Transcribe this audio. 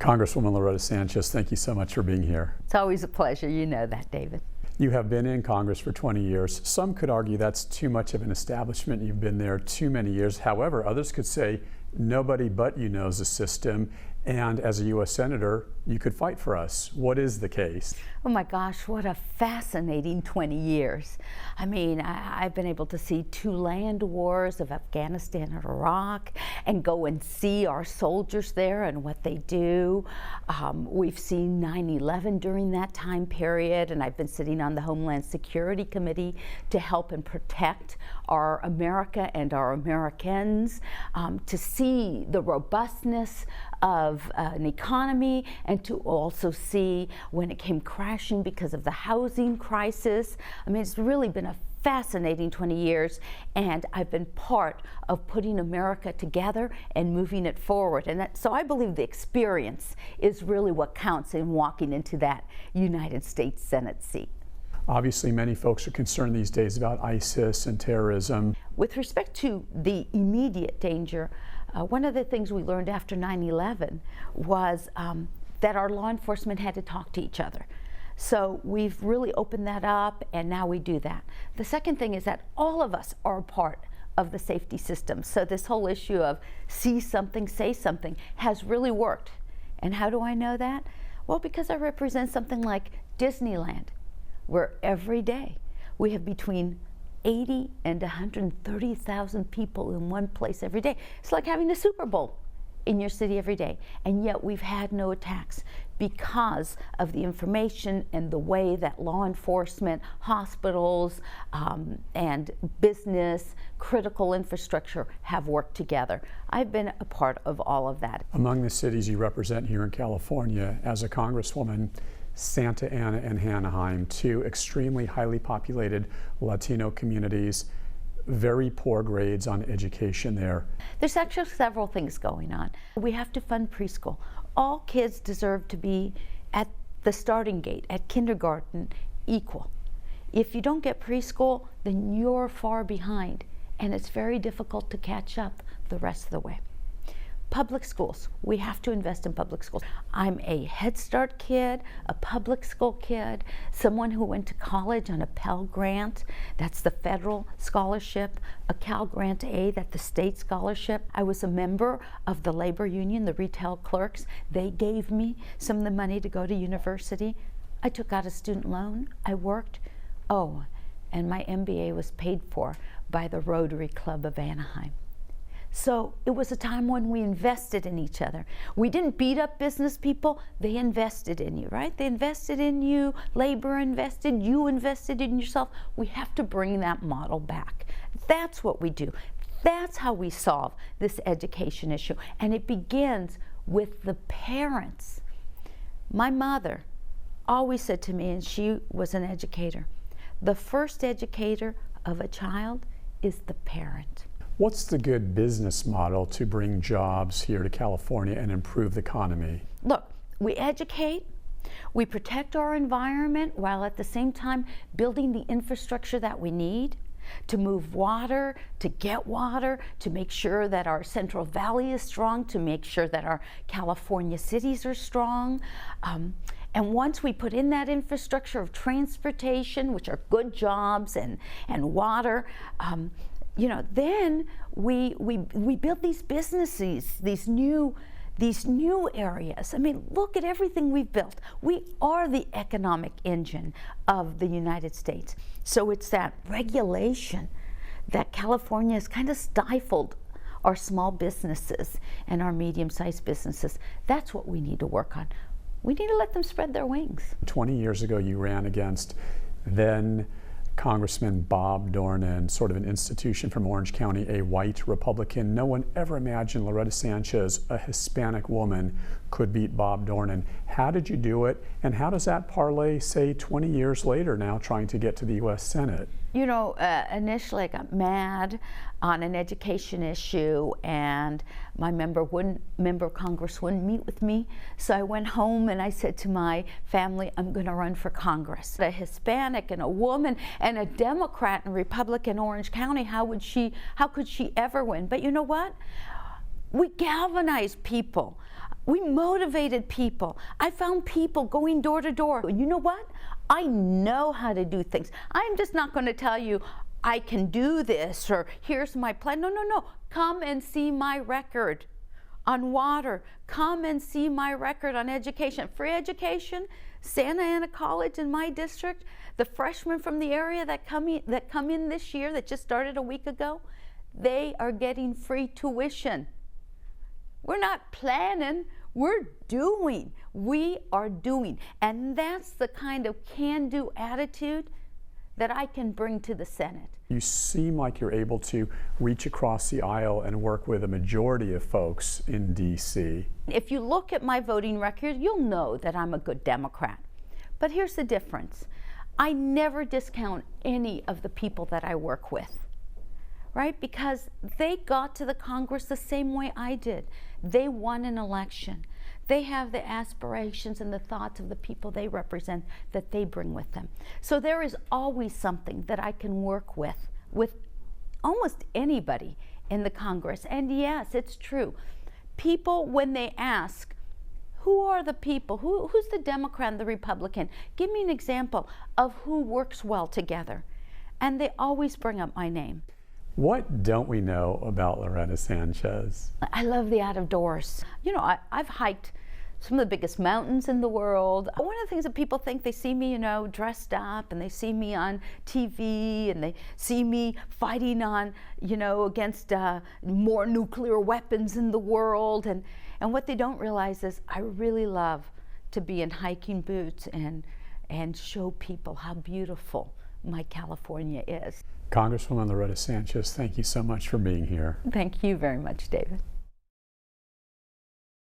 Congresswoman Loretta Sanchez, thank you so much for being here. It's always a pleasure. You know that, David. You have been in Congress for 20 years. Some could argue that's too much of an establishment. You've been there too many years. However, others could say nobody but you knows the system, and as a U.S. Senator, you could fight for us. What is the case? Oh my gosh, what a fascinating 20 years. I mean, I've been able to see two land wars of Afghanistan and Iraq and go and see our soldiers there and what they do. We've seen 9/11 during that time period, and I've been sitting on the Homeland Security Committee to help and protect our America and our Americans, to see the robustness of an economy, and to also see when it came crashing because of the housing crisis. I mean, it's really been a fascinating 20 years, and I've been part of putting America together and moving it forward. And so I believe the experience is really what counts in walking into that United States Senate seat. Obviously, many folks are concerned these days about ISIS and terrorism. With respect to the immediate danger, one of the things we learned after 9/11 was that our law enforcement had to talk to each other. So we've really opened that up, and now we do that. The second thing is that all of us are a part of the safety system. So this whole issue of see something, say something has really worked. And how do I know that? Well, because I represent something like Disneyland, where every day we have between 80 and 130,000 people in one place every day. It's like having a Super Bowl in your city every day, and yet we've had no attacks because of the information and the way that law enforcement, hospitals, and business, critical infrastructure have worked together. I've been a part of all of that. Among the cities you represent here in California as a Congresswoman, Santa Ana and Anaheim, two extremely highly populated Latino communities, very poor grades on education there. There's actually several things going on. We have to fund preschool. All kids deserve to be at the starting gate, at kindergarten, equal. If you don't get preschool, then you're far behind, and it's very difficult to catch up the rest of the way. Public schools, we have to invest in public schools. I'm a Head Start kid, a public school kid, someone who went to college on a Pell Grant, that's the federal scholarship, a Cal Grant A, that's the state scholarship. I was a member of the labor union, the retail clerks. They gave me some of the money to go to university. I took out a student loan, I worked. Oh, and my MBA was paid for by the Rotary Club of Anaheim. So it was a time when we invested in each other. We didn't beat up business people, they invested in you, right? They invested in you, labor invested, you invested in yourself. We have to bring that model back. That's what we do. That's how we solve this education issue. And it begins with the parents. My mother always said to me, and she was an educator, the first educator of a child is the parent. What's the good business model to bring jobs here to California and improve the economy? Look, we educate, we protect our environment while at the same time building the infrastructure that we need to move water, to get water, to make sure that our Central Valley is strong, to make sure that our California cities are strong. And once we put in that infrastructure of transportation, which are good jobs, and water, you know, then we build these businesses, these new areas. I mean, look at everything we've built. We are the economic engine of the United States. So it's that regulation that California has kind of stifled our small businesses and our medium-sized businesses. That's what we need to work on. We need to let them spread their wings. 20 years ago, you ran against then Congressman Bob Dornan, sort of an institution from Orange County, a white Republican. No one ever imagined Loretta Sanchez, a Hispanic woman, could beat Bob Dornan. How did you do it, and how does that parlay, say, 20 years later now, trying to get to the U.S. Senate? You know, initially I got mad on an education issue, and my member of Congress wouldn't meet with me. So I went home and I said to my family, I'm going to run for Congress. A Hispanic and a woman and a Democrat and Republican Orange County, how could she ever win? But you know what? We galvanize people. We motivated people. I found people going door to door. You know what? I know how to do things. I'm just not going to tell you, I can do this, or here's my plan. No, no, no. Come and see my record on water. Come and see my record on education. Free education, Santa Ana College in my district, the freshmen from the area that come in this year, that just started a week ago, they are getting free tuition. We're not planning, we're doing. We are doing. And that's the kind of can-do attitude that I can bring to the Senate. You seem like you're able to reach across the aisle and work with a majority of folks in D.C. If you look at my voting record, you'll know that I'm a good Democrat. But here's the difference. I never discount any of the people that I work with, right? Because they got to the Congress the same way I did. They won an election. They have the aspirations and the thoughts of the people they represent that they bring with them. So there is always something that I can work with almost anybody in the Congress. And yes, it's true. People, when they ask, who are the people? Who's the Democrat and the Republican? Give me an example of who works well together. And they always bring up my name. What don't we know about Loretta Sanchez? I love the out of doors. You know, I've hiked some of the biggest mountains in the world. One of the things that people think, they see me, you know, dressed up, and they see me on TV, and they see me fighting on, you know, against more nuclear weapons in the world. And what they don't realize is I really love to be in hiking boots and show people how beautiful my California is. Congresswoman Loretta Sanchez, thank you so much for being here. Thank you very much, David.